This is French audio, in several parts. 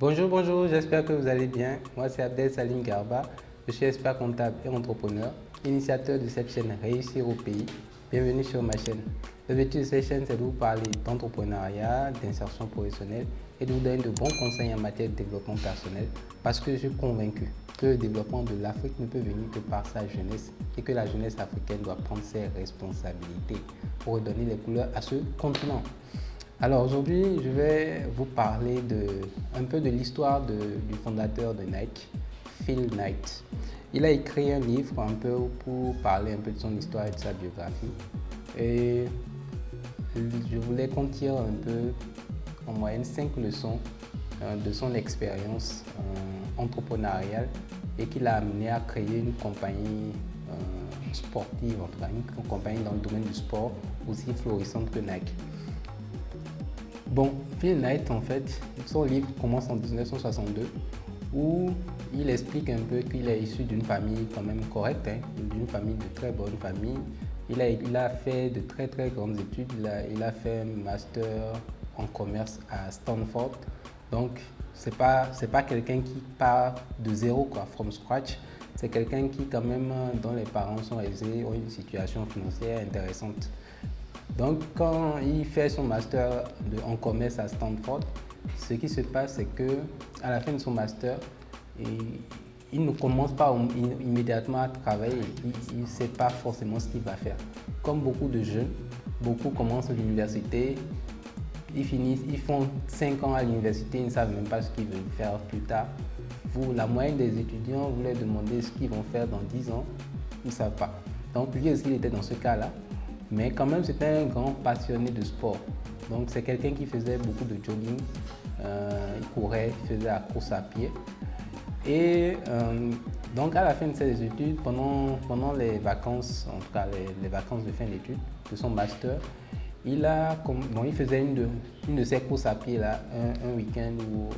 Bonjour, j'espère que vous allez bien. Moi, c'est Abdel Salim Garba. Je suis expert comptable et entrepreneur, initiateur de cette chaîne Réussir au pays. Bienvenue sur ma chaîne. L'objectif de cette chaîne, c'est de vous parler d'entrepreneuriat, d'insertion professionnelle et de vous donner de bons conseils en matière de développement personnel parce que je suis convaincu que le développement de l'Afrique ne peut venir que par sa jeunesse et que la jeunesse africaine doit prendre ses responsabilités pour redonner les couleurs à ce continent. Alors aujourd'hui, je vais vous parler un peu de l'histoire du fondateur de Nike, Phil Knight. Il a écrit un livre un peu pour parler un peu de son histoire et de sa biographie. Et je voulais qu'on tire un peu, en moyenne, 5 leçons de son expérience entrepreneuriale et qui l'a amené à créer une compagnie sportive, en tout cas une compagnie dans le domaine du sport aussi florissante que Nike. Bon, Phil Knight, en fait, son livre commence en 1962 où il explique un peu qu'il est issu d'une famille quand même correcte, d'une famille de très bonne famille. Il a fait de très grandes études. Il a fait un master en commerce à Stanford. Donc, c'est pas quelqu'un qui part de zéro, quoi, from scratch. C'est quelqu'un qui, quand même, dont les parents sont aisés, ont une situation financière intéressante. Donc, quand il fait son master en commerce à Stanford, ce qui se passe, c'est qu'à la fin de son master, il ne commence pas immédiatement à travailler. Il ne sait pas forcément ce qu'il va faire. Comme beaucoup de jeunes, beaucoup commencent à l'université, ils font 5 ans à l'université, ils ne savent même pas ce qu'ils veulent faire plus tard. La moyenne des étudiants, vous leur demandez ce qu'ils vont faire dans 10 ans, ils ne savent pas. Donc lui aussi, il était dans ce cas-là. Mais quand même, c'était un grand passionné de sport. Donc, c'est quelqu'un qui faisait beaucoup de jogging, il courait, il faisait la course à pied. Et donc, à la fin de ses études, pendant les vacances, en tout cas les vacances de fin d'études, de son master, il faisait une de ses courses à pied là, un week-end ou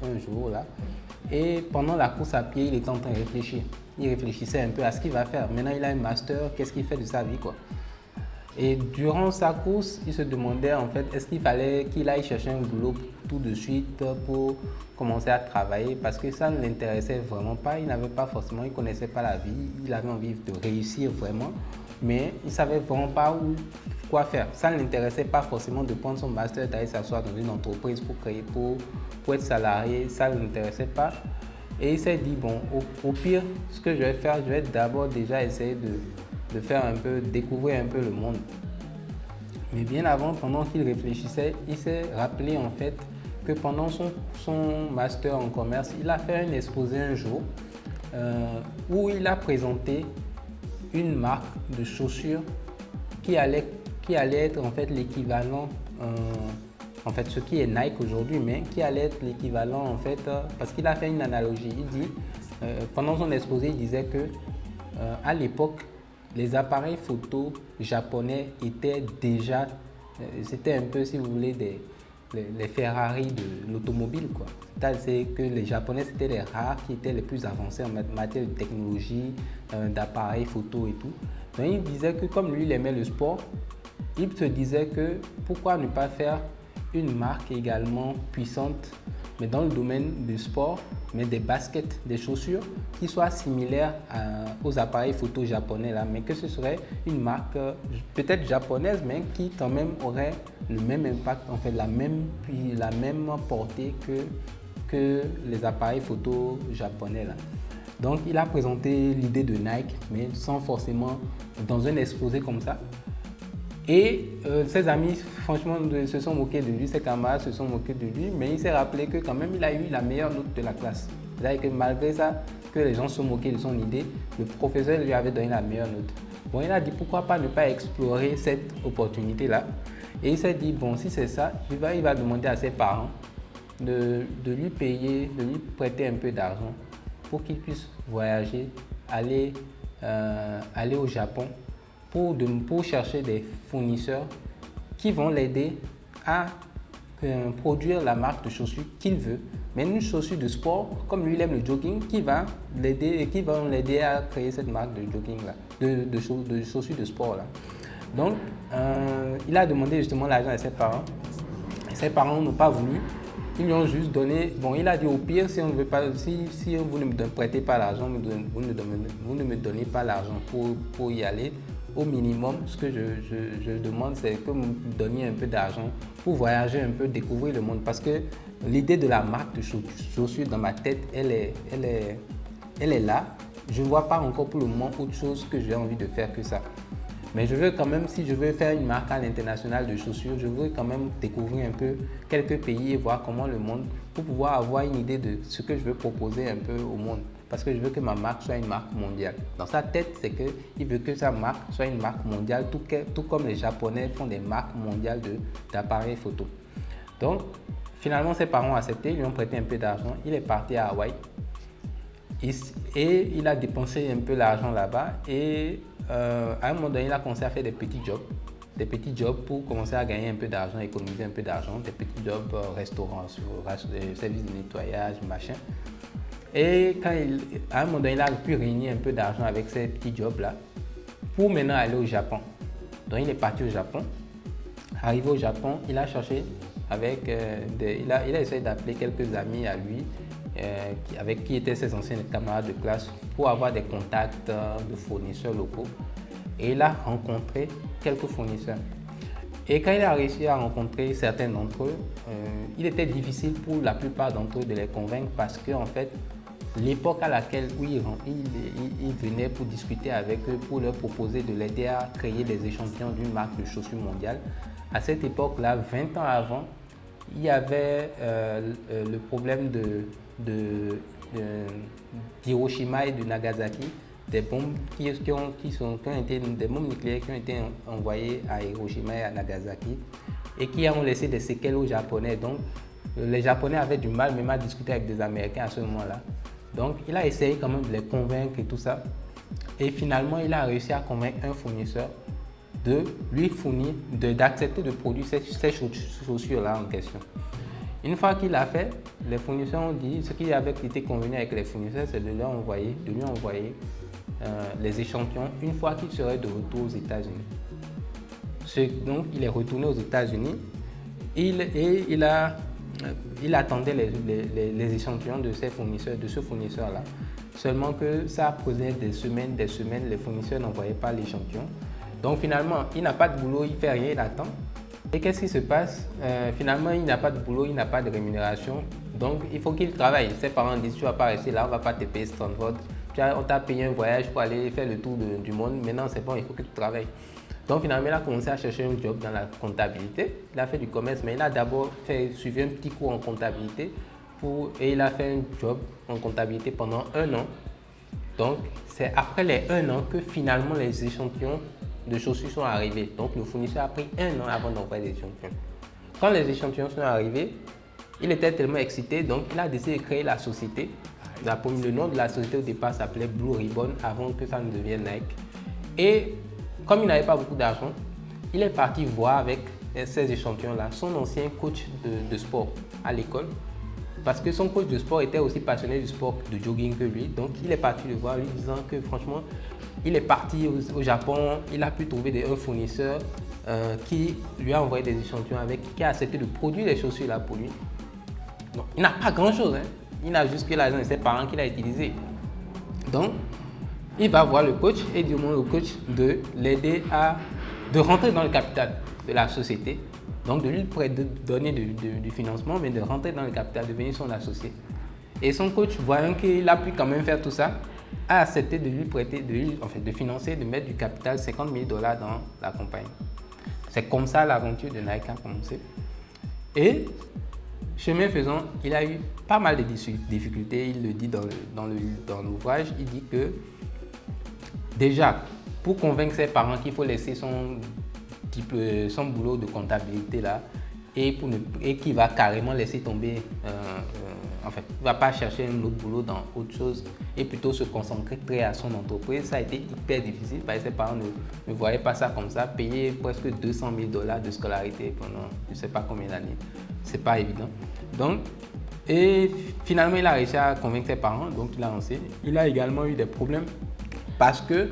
un jour là. Et pendant la course à pied, il était en train de réfléchir. Il réfléchissait un peu à ce qu'il va faire. Maintenant, il a un master, qu'est-ce qu'il fait de sa vie, quoi. Et durant sa course, il se demandait en fait, est-ce qu'il fallait qu'il aille chercher un boulot tout de suite pour commencer à travailler parce que ça ne l'intéressait vraiment pas. Il n'avait pas forcément, il ne connaissait pas la vie, il avait envie de réussir vraiment, mais il ne savait vraiment pas quoi faire. Ça ne l'intéressait pas forcément de prendre son master, d'aller s'asseoir dans une entreprise pour être salarié, ça ne l'intéressait pas. Et il s'est dit, bon, au pire, ce que je vais faire, je vais d'abord déjà essayer de faire découvrir un peu le monde. Mais bien avant, pendant qu'il réfléchissait, il s'est rappelé en fait que pendant son master en commerce, il a fait un exposé un jour où il a présenté une marque de chaussures qui allait être en fait l'équivalent, en fait ce qui est Nike aujourd'hui, mais qui allait être l'équivalent en fait, parce qu'il a fait une analogie. Il dit, pendant son exposé, il disait que à l'époque, les appareils photo japonais étaient déjà, c'était un peu, si vous voulez, les Ferrari de l'automobile, quoi. C'est que les Japonais, c'était les rares qui étaient les plus avancés en matière de technologie, d'appareils photo et tout. Donc il disait que comme lui, il aimait le sport, il se disait que pourquoi ne pas faire une marque également puissante, mais dans le domaine du sport, mais des baskets, des chaussures qui soient similaires aux appareils photo japonais là, mais que ce serait une marque peut-être japonaise, mais qui quand même aurait le même impact, en fait la même portée que les appareils photo japonais là. Donc il a présenté l'idée de Nike, mais sans forcément dans un exposé comme ça. Et ses amis, franchement, se sont moqués de lui, ses camarades se sont moqués de lui, mais il s'est rappelé que quand même, il a eu la meilleure note de la classe. C'est-à-dire que malgré ça, que les gens se moquaient de son idée, le professeur lui avait donné la meilleure note. Bon, il a dit pourquoi pas ne pas explorer cette opportunité-là. Et il s'est dit, bon, si c'est ça, il va demander à ses parents de lui prêter un peu d'argent pour qu'il puisse voyager, aller au Japon, pour chercher des fournisseurs qui vont l'aider à produire la marque de chaussures qu'il veut. Mais une chaussure de sport, comme lui il aime le jogging, qui va l'aider à créer cette marque de jogging là, de chaussures de sport là. Donc, il a demandé justement l'argent à ses parents. Et ses parents n'ont pas voulu. Ils lui ont juste donné, bon, il a dit au pire, si on ne veut pas, si vous ne me prêtez pas l'argent, vous ne me donnez pas l'argent pour y aller, au minimum, ce que je demande, c'est que vous me donniez un peu d'argent pour voyager un peu, découvrir le monde. Parce que l'idée de la marque de chaussures dans ma tête, elle est là. Je ne vois pas encore pour le moment autre chose que j'ai envie de faire que ça. Mais je veux quand même, si je veux faire une marque à l'international de chaussures, je veux quand même découvrir un peu quelques pays et voir comment le monde, pour pouvoir avoir une idée de ce que je veux proposer un peu au monde. Parce que je veux que ma marque soit une marque mondiale. Dans sa tête, c'est qu'il veut que sa marque soit une marque mondiale, tout comme les Japonais font des marques mondiales d'appareils photo. Donc, finalement, ses parents ont accepté, ils lui ont prêté un peu d'argent. Il est parti à Hawaï et il a dépensé un peu l'argent là-bas. Et à un moment donné, il a commencé à faire des petits jobs pour commencer à gagner un peu d'argent, économiser un peu d'argent, des petits jobs restaurants, services de nettoyage, machin. Et à un moment donné, il a pu réunir un peu d'argent avec ces petits jobs-là pour maintenant aller au Japon. Donc, il est parti au Japon. Arrivé au Japon, il a cherché il a essayé d'appeler quelques amis à lui avec qui étaient ses anciens camarades de classe pour avoir des contacts de fournisseurs locaux. Et il a rencontré quelques fournisseurs. Et quand il a réussi à rencontrer certains d'entre eux, il était difficile pour la plupart d'entre eux de les convaincre parce que en fait, l'époque à laquelle il venait pour discuter avec eux, pour leur proposer de l'aider à créer des échantillons d'une marque de chaussures mondiale, à cette époque-là, 20 ans avant, il y avait le problème d'Hiroshima et de Nagasaki, des bombes qui ont été des bombes nucléaires qui ont été envoyées à Hiroshima et à Nagasaki et qui ont laissé des séquelles aux Japonais. Donc, les Japonais avaient du mal même à discuter avec des Américains à ce moment-là. Donc, il a essayé quand même de les convaincre et tout ça. Et finalement, il a réussi à convaincre un fournisseur de lui fournir, d'accepter de produire ces chaussures-là en question. Une fois qu'il l'a fait, les fournisseurs ont dit, ce qui avait été convenu avec les fournisseurs, c'est de lui envoyer les échantillons une fois qu'il serait de retour aux États-Unis. Donc, il est retourné aux États-Unis et il attendait les échantillons de ce fournisseur-là. Seulement que ça prenait des semaines, les fournisseurs n'envoyaient pas l'échantillon. Donc finalement, il n'a pas de boulot, il ne fait rien, il attend. Et qu'est-ce qui se passe? Finalement, il n'a pas de boulot, il n'a pas de rémunération. Donc il faut qu'il travaille. Ses parents disent, tu ne vas pas rester là, on ne va pas te payer Stanford. On t'a payé un voyage pour aller faire le tour du monde. Maintenant, c'est bon, il faut que tu travailles. Donc finalement, il a commencé à chercher un job dans la comptabilité. Il a fait du commerce, mais il a d'abord suivi un petit cours en comptabilité et il a fait un job en comptabilité pendant 1 an. Donc c'est après les 1 an que finalement les échantillons de chaussures sont arrivés. Donc le fournisseur a pris 1 an avant d'envoyer les échantillons. Quand les échantillons sont arrivés, il était tellement excité, donc il a décidé de créer la société. Le nom de la société au départ s'appelait Blue Ribbon avant que ça ne devienne Nike. Et comme il n'avait pas beaucoup d'argent, il est parti voir avec ces échantillons-là son ancien coach de sport à l'école. Parce que son coach de sport était aussi passionné du sport de jogging que lui. Donc il est parti le voir lui disant que franchement, il est parti au Japon, il a pu trouver un fournisseur qui lui a envoyé des échantillons qui a accepté de produire les chaussures là pour lui. Donc il n'a pas grand-chose, hein. Il n'a juste que l'argent de ses parents qu'il a utilisé. Donc il va voir le coach et demande au coach de l'aider de rentrer dans le capital de la société. Donc de lui donner du financement, mais de rentrer dans le capital, devenir son associé. Et son coach, voyant qu'il a pu quand même faire tout ça, a accepté de lui prêter, de financer, de mettre du capital, $50 000 dans la compagnie. C'est comme ça l'aventure de Nike a commencé. Et chemin faisant, il a eu pas mal de difficultés. Il le dit dans l'ouvrage. Il dit que déjà, pour convaincre ses parents qu'il faut laisser son boulot de comptabilité là et qu'il va carrément laisser tomber, il ne va pas chercher un autre boulot dans autre chose et plutôt se concentrer à son entreprise. Ça a été hyper difficile parce que ses parents ne voyaient pas ça comme ça. Payer presque $200 000 de scolarité pendant je ne sais pas combien d'années, c'est pas évident. Donc, et finalement, il a réussi à convaincre ses parents, donc il a lancé. Il a également eu des problèmes parce que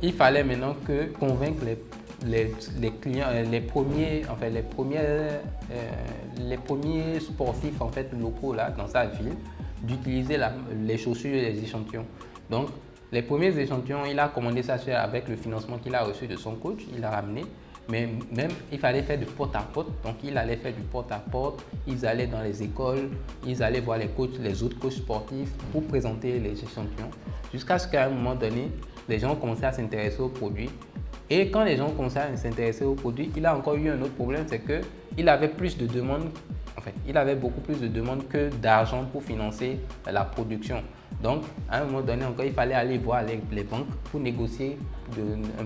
il fallait maintenant convaincre les clients, les premiers sportifs en fait locaux là dans sa ville d'utiliser les chaussures et les échantillons. Donc les premiers échantillons, il a commandé ça avec le financement qu'il a reçu de son coach, il l'a ramené. Mais même, il fallait faire du porte-à-porte. Donc, il allait faire du porte-à-porte. Ils allaient dans les écoles. Ils allaient voir les autres coachs sportifs pour présenter les échantillons. Jusqu'à ce qu'à un moment donné, les gens commençaient à s'intéresser aux produits. Et quand les gens commençaient à s'intéresser aux produits, il a encore eu un autre problème, c'est qu'il avait plus de demandes. En fait, il avait beaucoup plus de demandes que d'argent pour financer la production. Donc, à un moment donné encore, il fallait aller voir les banques pour négocier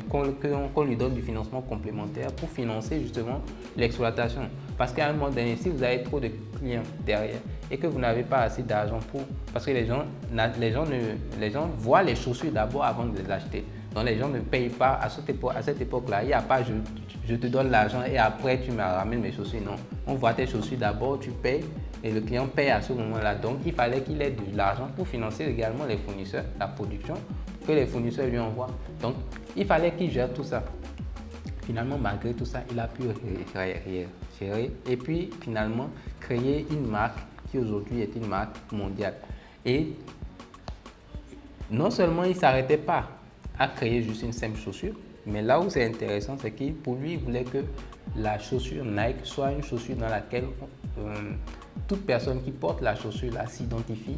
qu'on lui donne du financement complémentaire pour financer justement l'exploitation. Parce qu'à un moment donné, si vous avez trop de clients derrière et que vous n'avez pas assez d'argent parce que les gens voient les chaussures d'abord avant de les acheter. Donc, les gens ne payent pas à cette époque-là. Il n'y a pas je te donne l'argent et après tu me ramènes mes chaussures. Non, on voit tes chaussures d'abord, tu payes et le client paye à ce moment-là. Donc, il fallait qu'il ait de l'argent pour financer également les fournisseurs, la production, que les fournisseurs lui envoient. Donc, il fallait qu'il gère tout ça. Finalement, malgré tout ça, il a pu gérer et puis finalement créer une marque qui aujourd'hui est une marque mondiale. Et non seulement il ne s'arrêtait pas à créer juste une simple chaussure, mais là où c'est intéressant, c'est qu'il pour lui, il voulait que la chaussure Nike soit une chaussure dans laquelle toute personne qui porte la chaussure là s'identifie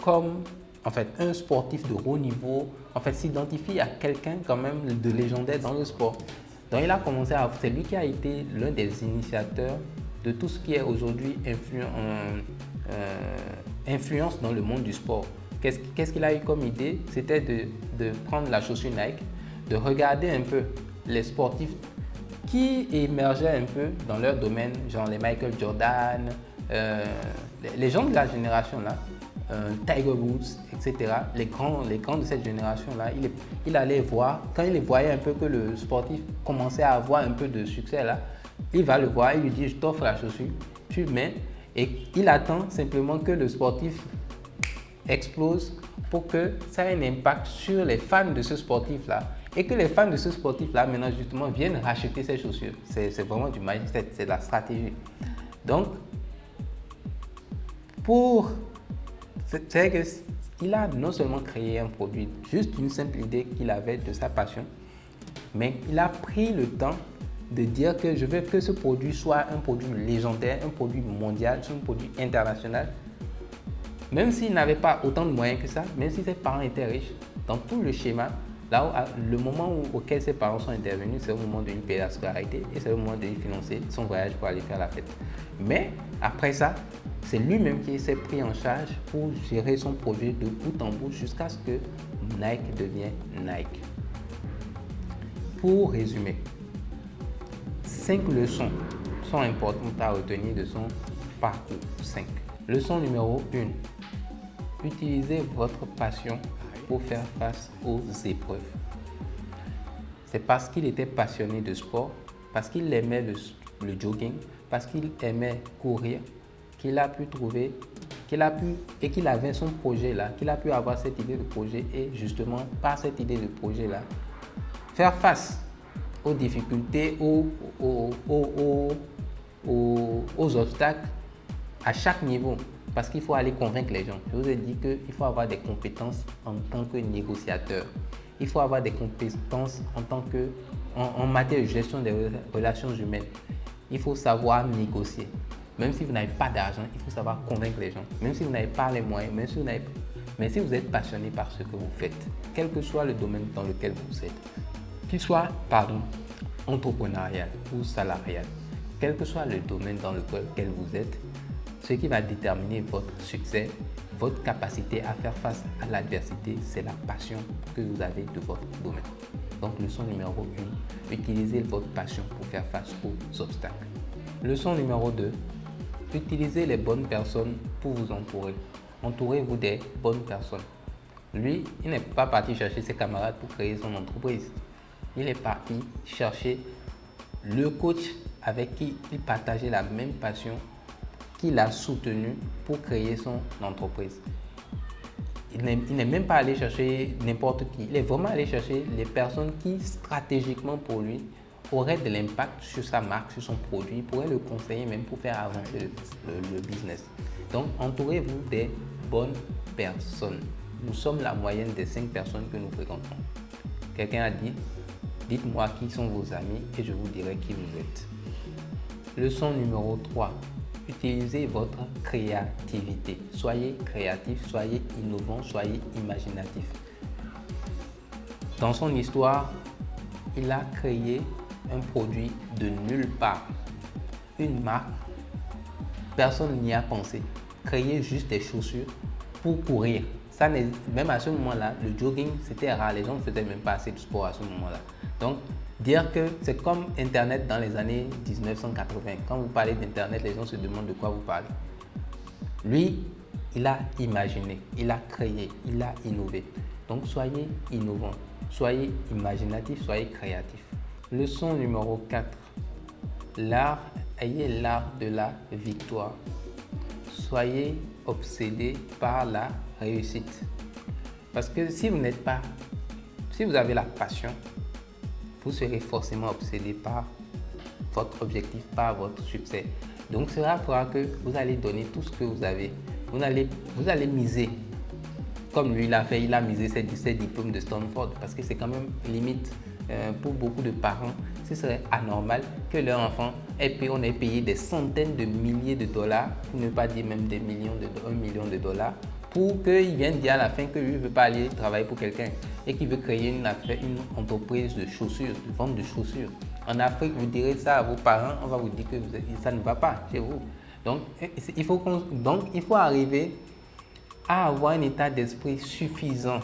comme en fait un sportif de haut niveau, en fait s'identifie à quelqu'un quand même de légendaire dans le sport. Donc il a commencé c'est lui qui a été l'un des initiateurs de tout ce qui est aujourd'hui influence dans le monde du sport. Qu'est-ce qu'il a eu comme idée? C'était de prendre la chaussure Nike, de regarder un peu les sportifs qui émergeaient un peu dans leur domaine, genre les Michael Jordan, les gens de la génération là, Tiger Woods, etc. Les grands de cette génération-là, il allait voir, quand il voyait un peu que le sportif commençait à avoir un peu de succès là, il va le voir, il lui dit je t'offre la chaussure, tu mets et il attend simplement que le sportif explose pour que ça ait un impact sur les fans de ce sportif-là et que les fans de ce sportif-là maintenant justement viennent racheter ces chaussures. C'est vraiment du mindset, c'est de la stratégie. Donc, c'est qu'il a non seulement créé un produit, juste une simple idée qu'il avait de sa passion, mais il a pris le temps de dire que je veux que ce produit soit un produit légendaire, un produit mondial, un produit international. Même s'il n'avait pas autant de moyens que ça, même si ses parents étaient riches, dans tout le schéma, le moment auquel ses parents sont intervenus, c'est au moment de lui payer la scolarité et c'est au moment de lui financer son voyage pour aller faire la fête. Mais après ça, c'est lui-même qui s'est pris en charge pour gérer son projet de bout en bout jusqu'à ce que Nike devienne Nike. Pour résumer, 5 leçons sont importantes à retenir de son parcours. 5. Leçon numéro 1. Utilisez votre passion pour faire face aux épreuves. C'est parce qu'il était passionné de sport, parce qu'il aimait le jogging, parce qu'il aimait courir, qu'il a pu trouver, qu'il avait son projet là, qu'il a pu avoir cette idée de projet et justement par cette idée de projet là, faire face aux difficultés, aux obstacles à chaque niveau. Parce qu'il faut aller convaincre les gens. Je vous ai dit qu'il faut avoir des compétences en tant que négociateur. Il faut avoir des compétences en matière de gestion des relations humaines. Il faut savoir négocier. Même si vous n'avez pas d'argent, il faut savoir convaincre les gens. Même si vous n'avez pas les moyens, mais si vous êtes passionné par ce que vous faites, quel que soit le domaine dans lequel vous êtes, qu'il soit entrepreneurial ou salarial, quel que soit le domaine dans lequel vous êtes, ce qui va déterminer votre succès, votre capacité à faire face à l'adversité, c'est la passion que vous avez de votre domaine. Donc, leçon numéro 1, utilisez votre passion pour faire face aux obstacles. Leçon numéro 2, utilisez les bonnes personnes pour vous entourer. Entourez-vous des bonnes personnes. Lui, il n'est pas parti chercher ses camarades pour créer son entreprise. Il est parti chercher le coach avec qui il partageait la même passion, qu'il a soutenu pour créer son entreprise. il n'est même pas allé chercher n'importe qui. Il est vraiment allé chercher les personnes qui, stratégiquement pour lui, auraient de l'impact sur sa marque, sur son produit, pourraient le conseiller même pour faire avancer le business. Donc, entourez-vous des bonnes personnes. Nous sommes la moyenne des 5 personnes que nous fréquentons. Quelqu'un a dit, dites-moi qui sont vos amis et je vous dirai qui vous êtes. Leçon numéro 3. Utilisez votre créativité. Soyez créatif, soyez innovant, soyez imaginatif. Dans son histoire, il a créé un produit de nulle part. Une marque, personne n'y a pensé. Créer juste des chaussures pour courir. Ça, même à ce moment-là, le jogging, c'était rare. Les gens ne faisaient même pas assez de sport à ce moment-là. Donc, dire que c'est comme Internet dans les années 1980. Quand vous parlez d'Internet, les gens se demandent de quoi vous parlez. Lui, il a imaginé, il a créé, il a innové. Donc, soyez innovant, soyez imaginatif, soyez créatif. Leçon numéro 4. Ayez l'art de la victoire. Soyez obsédé par la réussite. Parce que si vous avez la passion, vous serez forcément obsédé par votre objectif, par votre succès. Donc cela fera que vous allez donner tout ce que vous avez. Vous allez miser. Comme lui l'a fait, il a misé ses diplômes de Stanford parce que c'est quand même limite pour beaucoup de parents. Ce serait anormal que leur enfant ait payé des centaines de milliers de dollars, pour ne pas dire même des millions $1 million pour qu'il vienne dire à la fin que lui ne veut pas aller travailler pour quelqu'un et qu'il veut créer une entreprise de chaussures, de vente de chaussures. En Afrique, vous direz ça à vos parents, on va vous dire que ça ne va pas chez vous. Donc, il faut arriver à avoir un état d'esprit suffisamment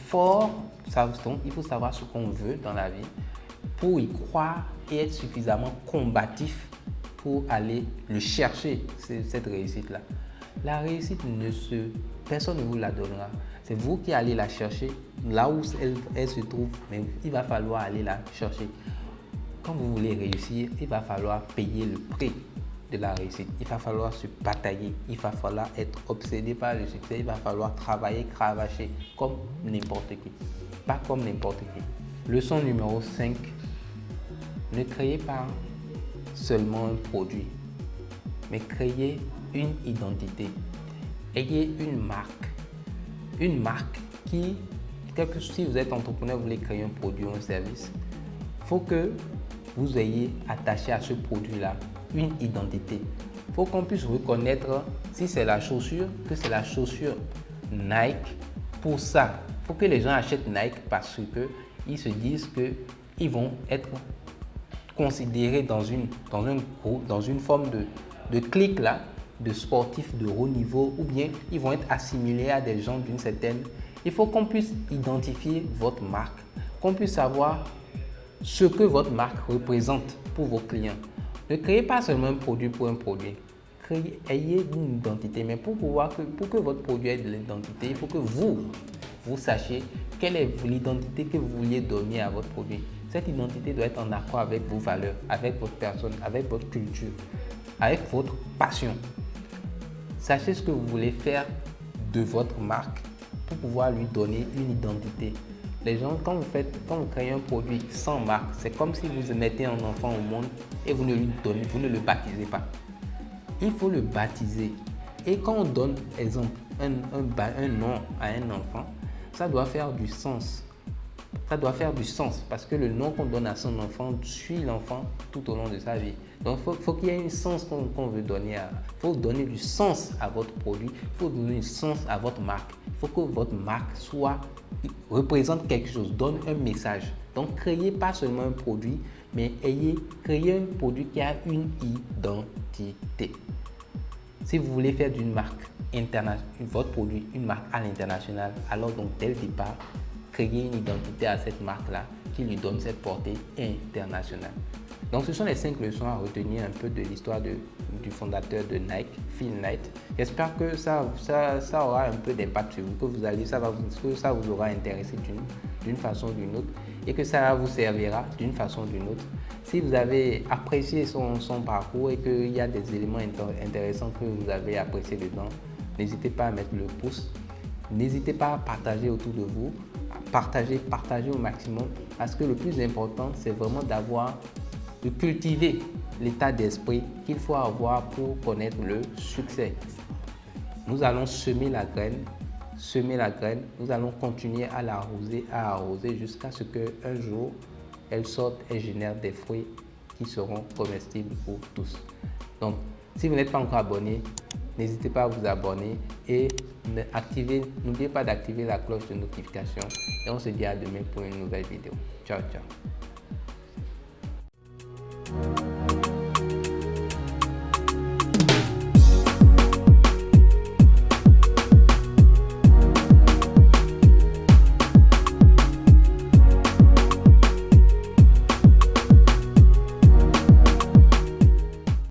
fort. Il faut savoir ce qu'on veut dans la vie pour y croire et être suffisamment combatif pour aller le chercher, cette réussite-là. La réussite, personne ne vous la donnera. C'est vous qui allez la chercher là où elle se trouve, mais il va falloir aller la chercher. Quand vous voulez réussir, il va falloir payer le prix de la réussite. Il va falloir se batailler, il va falloir être obsédé par le succès, il va falloir travailler, cravacher comme n'importe qui. Pas comme n'importe qui. Leçon numéro 5. Ne créez pas seulement un produit, mais créez une identité. Ayez une marque. Une marque qui, si vous êtes entrepreneur, vous voulez créer un produit ou un service, il faut que vous ayez attaché à ce produit-là une identité. Il faut qu'on puisse reconnaître si c'est la chaussure, que c'est la chaussure Nike pour ça. Il faut que les gens achètent Nike parce qu'ils se disent qu'ils vont être considérés dans une forme de clique là, de sportifs de haut niveau, ou bien ils vont être assimilés à des gens d'une certaine. Il faut qu'on puisse identifier votre marque, qu'on puisse savoir ce que votre marque représente pour vos clients. Ne créez pas seulement un produit pour un produit. Ayez une identité, mais pour que votre produit ait de l'identité, il faut que vous sachiez quelle est l'identité que vous vouliez donner à votre produit. Cette identité doit être en accord avec vos valeurs, avec votre personne, avec votre culture, avec votre passion. Sachez ce que vous voulez faire de votre marque pour pouvoir lui donner une identité. Les gens, quand vous créez un produit sans marque, c'est comme si vous mettez un enfant au monde et vous ne le baptisez pas. Il faut le baptiser. Et quand on donne, exemple, un nom à un enfant, ça doit faire du sens. Ça doit faire du sens parce que le nom qu'on donne à son enfant suit l'enfant tout au long de sa vie. Donc, il faut qu'il y ait un sens qu'on veut donner. Il faut donner du sens à votre produit. Il faut donner du sens à votre marque. Il faut que votre marque représente quelque chose, donne un message. Donc, créez pas seulement un produit, mais créez un produit qui a une identité. Si vous voulez faire d'une marque votre produit une marque à l'international, alors donc dès le départ, créer une identité à cette marque-là qui lui donne cette portée internationale. Donc ce sont les 5 leçons à retenir un peu de l'histoire du fondateur de Nike, Phil Knight. J'espère que ça aura un peu d'impact sur vous, que ça vous aura intéressé d'une façon ou d'une autre et que ça vous servira d'une façon ou d'une autre. Si vous avez apprécié son parcours et qu'il y a des éléments intéressants que vous avez appréciés dedans, n'hésitez pas à mettre le pouce. N'hésitez pas à partager autour de vous. Partagez au maximum. Parce que le plus important, c'est vraiment de cultiver l'état d'esprit qu'il faut avoir pour connaître le succès. Nous allons semer la graine. Nous allons continuer à arroser jusqu'à ce qu'un jour, elle sorte et génère des fruits qui seront comestibles pour tous. Donc, si vous n'êtes pas encore abonné, n'hésitez pas à vous abonner et n'oubliez pas d'activer la cloche de notification. Et on se dit à demain pour une nouvelle vidéo. Ciao, ciao.